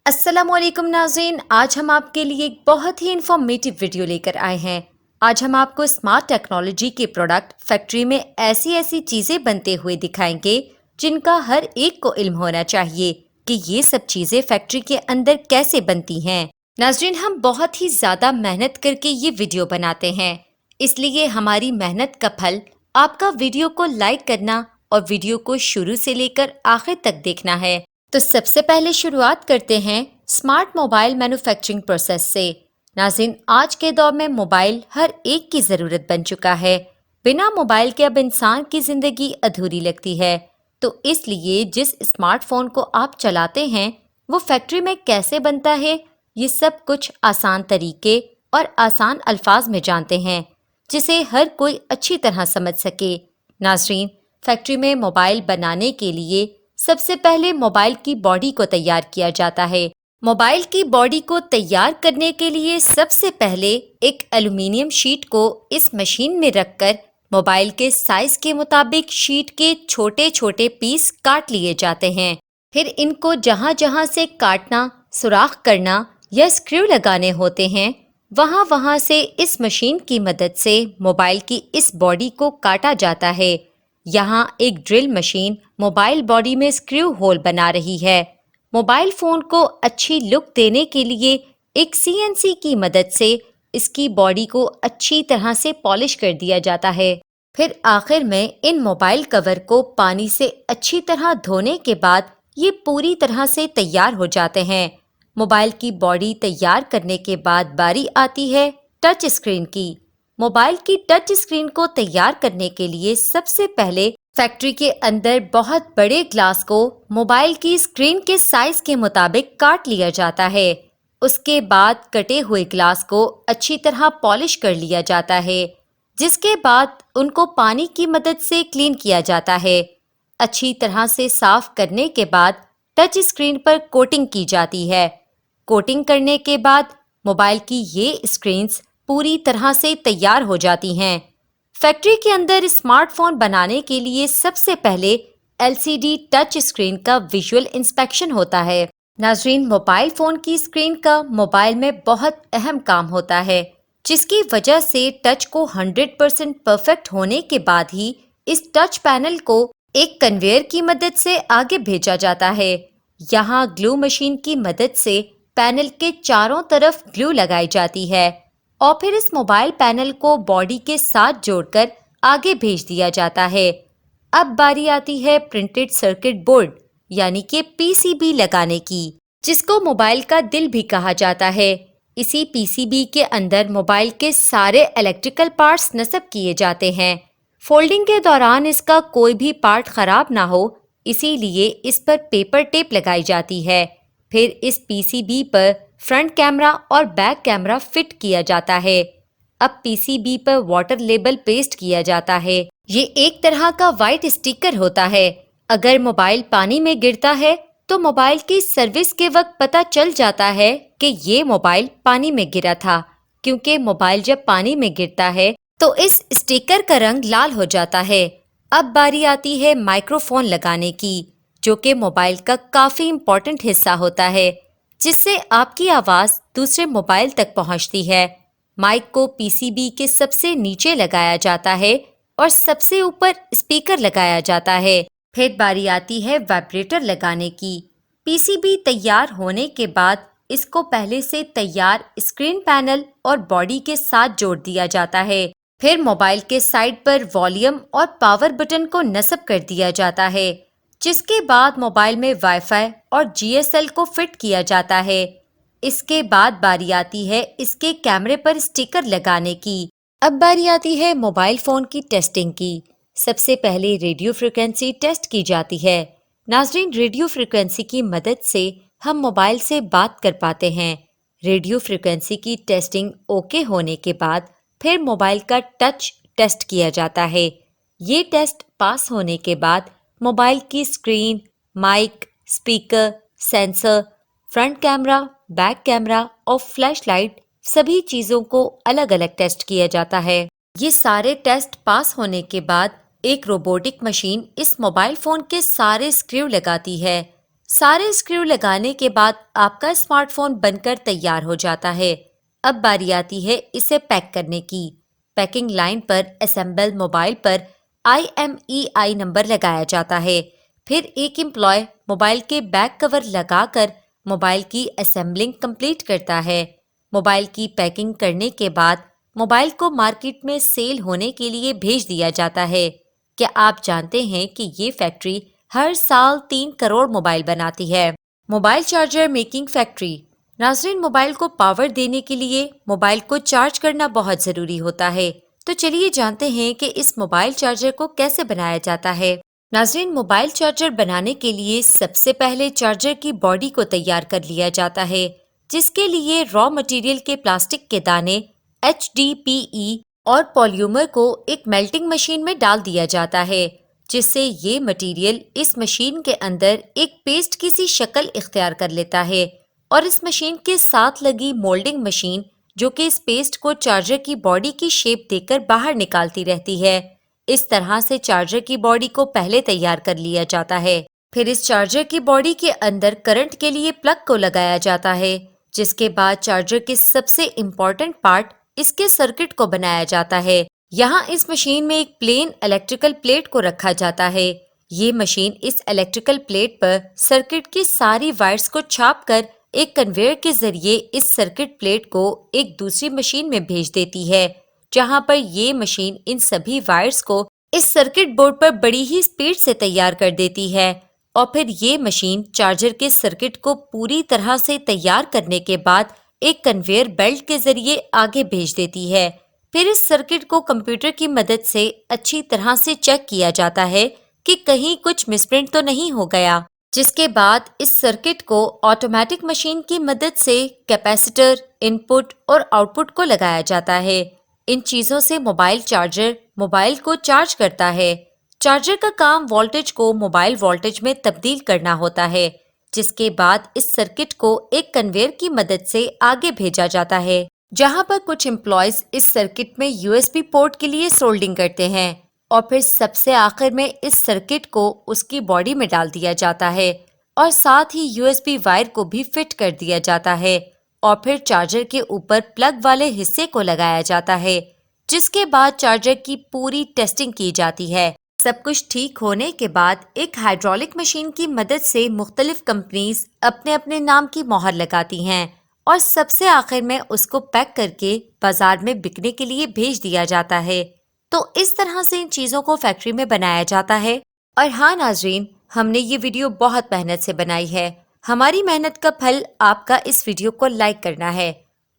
السلام علیکم ناظرین، آج ہم آپ کے لیے ایک بہت ہی انفارمیٹیو ویڈیو لے کر آئے ہیں۔ آج ہم آپ کو اسمارٹ ٹیکنالوجی کے پروڈکٹ فیکٹری میں ایسی چیزیں بنتے ہوئے دکھائیں گے جن کا ہر ایک کو علم ہونا چاہیے کہ یہ سب چیزیں فیکٹری کے اندر کیسے بنتی ہیں۔ ناظرین، ہم بہت ہی زیادہ محنت کر کے یہ ویڈیو بناتے ہیں، اس لیے ہماری محنت کا پھل آپ کا ویڈیو کو لائک کرنا اور ویڈیو کو شروع سے لے کر آخر تک دیکھنا ہے۔ تو سب سے پہلے شروعات کرتے ہیں اسمارٹ موبائل مینوفیکچرنگ پروسیس سے۔ ناظرین، آج کے دور میں موبائل ہر ایک کی ضرورت بن چکا ہے۔ بنا موبائل کے اب انسان کی زندگی ادھوری لگتی ہے۔ تو اس لیے جس اسمارٹ فون کو آپ چلاتے ہیں وہ فیکٹری میں کیسے بنتا ہے، یہ سب کچھ آسان طریقے اور آسان الفاظ میں جانتے ہیں جسے ہر کوئی اچھی طرح سمجھ سکے۔ ناظرین، فیکٹری میں موبائل بنانے کے لیے سب سے پہلے موبائل کی باڈی کو تیار کیا جاتا ہے۔ موبائل کی باڈی کو تیار کرنے کے لیے سب سے پہلے ایک ایلومینیم شیٹ کو اس مشین میں رکھ کر موبائل کے سائز کے مطابق شیٹ کے چھوٹے چھوٹے پیس کاٹ لیے جاتے ہیں۔ پھر ان کو جہاں جہاں سے کاٹنا، سوراخ کرنا یا اسکریو لگانے ہوتے ہیں وہاں سے اس مشین کی مدد سے موبائل کی اس باڈی کو کاٹا جاتا ہے۔ یہاں ایک ڈرل مشین موبائل باڈی میں اسکریو ہول بنا رہی ہے۔ موبائل فون کو اچھی لک دینے کے لیے ایک CNC کی مدد سے اس کی باڈی کو اچھی طرح سے پالش کر دیا جاتا ہے۔ پھر آخر میں ان موبائل کور کو پانی سے اچھی طرح دھونے کے بعد یہ پوری طرح سے تیار ہو جاتے ہیں۔ موبائل کی باڈی تیار کرنے کے بعد باری آتی ہے ٹچ اسکرین کی۔ موبائل کی ٹچ اسکرین کو تیار کرنے کے لیے سب سے پہلے فیکٹری کے اندر بہت بڑے گلاس کو موبائل کی اسکرین کے سائز کے مطابق کاٹ لیا جاتا ہے۔ اس کے بعد کٹے ہوئے گلاس کو اچھی طرح پالش کر لیا جاتا ہے، جس کے بعد ان کو پانی کی مدد سے کلین کیا جاتا ہے۔ اچھی طرح سے صاف کرنے کے بعد ٹچ اسکرین پر کوٹنگ کی جاتی ہے۔ کوٹنگ کرنے کے بعد موبائل کی یہ اسکرینز پوری طرح سے تیار ہو جاتی ہیں۔ فیکٹری کے اندر اسمارٹ فون بنانے کے لیے سب سے پہلے LCD ٹچ اسکرین کا ویژول انسپیکشن ہوتا ہے۔ ناظرین، موبائل فون کی اسکرین کا موبائل میں بہت اہم کام ہوتا ہے، جس کی وجہ سے ٹچ کو 100% پرفیکٹ ہونے کے بعد ہی اس ٹچ پینل کو ایک کنویئر کی مدد سے آگے بھیجا جاتا ہے۔ یہاں گلو مشین کی مدد سے پینل کے چاروں طرف گلو لگائی جاتی ہے اور پھر اس موبائل پینل کو باڈی کے ساتھ جوڑ کر آگے بھیج دیا جاتا ہے۔ اب باری آتی ہے پرنٹڈ سرکٹ بورڈ یعنی کہ PCB لگانے کی، جس کو موبائل کا دل بھی کہا جاتا ہے۔ اسی PCB کے اندر موبائل کے سارے الیکٹریکل پارٹس نصب کیے جاتے ہیں۔ فولڈنگ کے دوران اس کا کوئی بھی پارٹ خراب نہ ہو، اسی لیے اس پر پیپر ٹیپ لگائی جاتی ہے۔ پھر اس PCB پر فرنٹ کیمرہ اور بیک کیمرہ فٹ کیا جاتا ہے۔ اب PCB پر واٹر لیبل پیسٹ کیا جاتا ہے۔ یہ ایک طرح کا وائٹ اسٹیکر ہوتا ہے۔ اگر موبائل پانی میں گرتا ہے تو موبائل کی سروس کے وقت پتہ چل جاتا ہے کہ یہ موبائل پانی میں گرا تھا، کیونکہ موبائل جب پانی میں گرتا ہے تو اس اسٹیکر کا رنگ لال ہو جاتا ہے۔ اب باری آتی ہے مائکرو فون لگانے کی، جو کہ موبائل کا کافی امپورٹنٹ حصہ ہوتا ہے، جس سے آپ کی آواز دوسرے موبائل تک پہنچتی ہے۔ مائک کو PCB کے سب سے نیچے لگایا جاتا ہے اور سب سے اوپر اسپیکر لگایا جاتا ہے۔ پھر باری آتی ہے وائبریٹر لگانے کی۔ PCB تیار ہونے کے بعد اس کو پہلے سے تیار اسکرین پینل اور باڈی کے ساتھ جوڑ دیا جاتا ہے۔ پھر موبائل کے سائڈ پر والیوم اور پاور بٹن کو نصب کر دیا جاتا ہے، جس کے بعد موبائل میں وائی فائی اور GSL کو فٹ کیا جاتا ہے۔ اس کے بعد باری آتی ہے اس کے کیمرے پر اسٹیکر لگانے کی۔ اب باری آتی ہے موبائل فون کی ٹیسٹنگ کی۔ سب سے پہلے ریڈیو فریکوینسی ٹیسٹ کی جاتی ہے۔ ناظرین، ریڈیو فریکوینسی کی مدد سے ہم موبائل سے بات کر پاتے ہیں۔ ریڈیو فریکوینسی کی ٹیسٹنگ اوکے ہونے کے بعد پھر موبائل کا ٹچ ٹیسٹ کیا جاتا ہے۔ یہ ٹیسٹ پاس ہونے کے بعد موبائل کی screen, mic, speaker, sensor, front camera, back camera اور فلیش لائٹ سبھی چیزوں کو الگ الگ ٹیسٹ کیا جاتا ہے۔ یہ سارے ٹیسٹ پاس ہونے کے بعد ایک روبوٹک مشین اس موبائل فون کے سارے اسکریو لگاتی ہے۔ سارے اسکریو لگانے کے بعد آپ کا اسمارٹ فون بن کر تیار ہو جاتا ہے۔ اب باری آتی ہے اسے پیک کرنے کی۔ پیکنگ لائن پر اسمبل موبائل پر IMEI نمبر لگایا جاتا ہے۔ پھر ایک امپلائی موبائل کے بیک کور لگا کر موبائل کی اسمبلنگ کمپلیٹ کرتا ہے۔ موبائل کی پیکنگ کرنے کے بعد موبائل کو مارکیٹ میں سیل ہونے کے لیے بھیج دیا جاتا ہے۔ کیا آپ جانتے ہیں کہ یہ فیکٹری ہر سال 3 کروڑ موبائل بناتی ہے؟ Mobile charger making factory. ناظرین، موبائل کو پاور دینے کے لیے موبائل کو چارج کرنا بہت ضروری ہوتا ہے، تو چلیے جانتے ہیں کہ اس موبائل چارجر کو کیسے بنایا جاتا ہے۔ ناظرین، موبائل چارجر بنانے کے لیے سب سے پہلے چارجر کی باڈی کو تیار کر لیا جاتا ہے، جس کے لیے را مٹیریل کے پلاسٹک کے دانے HDPE اور پولیمر کو ایک میلٹنگ مشین میں ڈال دیا جاتا ہے، جس سے یہ مٹیریل اس مشین کے اندر ایک پیسٹ کی سی شکل اختیار کر لیتا ہے، اور اس مشین کے ساتھ لگی مولڈنگ مشین جو کہ اس پیسٹ کو چارجر کی باڈی کی شیپ دے کر باہر نکالتی رہتی ہے۔ اس طرح سے چارجر کی باڈی کو پہلے تیار کر لیا جاتا ہے۔ پھر اس چارجر کی باڈی کے اندر کرنٹ کے لیے پلگ کو لگایا جاتا ہے، جس کے بعد چارجر کے سب سے امپورٹنٹ پارٹ اس کے سرکٹ کو بنایا جاتا ہے۔ یہاں اس مشین میں ایک پلین الیکٹریکل پلیٹ کو رکھا جاتا ہے۔ یہ مشین اس الیکٹریکل پلیٹ پر سرکٹ کی ساری وائرز کو چھاپ کر ایک کنویئر کے ذریعے اس سرکٹ پلیٹ کو ایک دوسری مشین میں بھیج دیتی ہے، جہاں پر یہ مشین ان سبھی وائرز کو اس سرکٹ بورڈ پر بڑی ہی سپیڈ سے تیار کر دیتی ہے، اور پھر یہ مشین چارجر کے سرکٹ کو پوری طرح سے تیار کرنے کے بعد ایک کنویئر بیلٹ کے ذریعے آگے بھیج دیتی ہے۔ پھر اس سرکٹ کو کمپیوٹر کی مدد سے اچھی طرح سے چیک کیا جاتا ہے کہ کہیں کچھ مس پرنٹ تو نہیں ہو گیا، جس کے بعد اس سرکٹ کو آٹومیٹک مشین کی مدد سے کیپیسیٹر، ان پٹ اور آؤٹ پٹ کو لگایا جاتا ہے۔ ان چیزوں سے موبائل چارجر موبائل کو چارج کرتا ہے۔ چارجر کا کام وولٹیج کو موبائل وولٹیج میں تبدیل کرنا ہوتا ہے، جس کے بعد اس سرکٹ کو ایک کنویئر کی مدد سے آگے بھیجا جاتا ہے، جہاں پر کچھ امپلائیز اس سرکٹ میں USB پورٹ کے لیے سولڈنگ کرتے ہیں، اور پھر سب سے آخر میں اس سرکٹ کو اس کی باڈی میں ڈال دیا جاتا ہے، اور ساتھ ہی USB وائر کو بھی فٹ کر دیا جاتا ہے، اور پھر چارجر کے اوپر پلگ والے حصے کو لگایا جاتا ہے، جس کے بعد چارجر کی پوری ٹیسٹنگ کی جاتی ہے۔ سب کچھ ٹھیک ہونے کے بعد ایک ہائیڈرولک مشین کی مدد سے مختلف کمپنیز اپنے اپنے نام کی مہر لگاتی ہیں، اور سب سے آخر میں اس کو پیک کر کے بازار میں بکنے کے لیے بھیج دیا جاتا ہے۔ تو اس طرح سے ان چیزوں کو فیکٹری میں بنایا جاتا ہے۔ اور ہاں ناظرین، ہم نے یہ ویڈیو بہت محنت سے بنائی ہے۔ ہماری محنت کا پھل آپ کا اس ویڈیو کو لائک کرنا ہے۔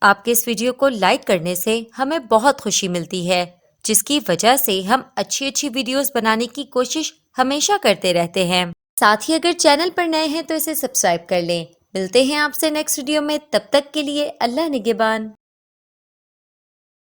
آپ کے اس ویڈیو کو لائک کرنے سے ہمیں بہت خوشی ملتی ہے، جس کی وجہ سے ہم اچھی ویڈیوز بنانے کی کوشش ہمیشہ کرتے رہتے ہیں۔ ساتھ ہی اگر چینل پر نئے ہیں تو اسے سبسکرائب کر لیں۔ ملتے ہیں آپ سے نیکسٹ ویڈیو میں، تب تک کے لیے اللہ نگہبان۔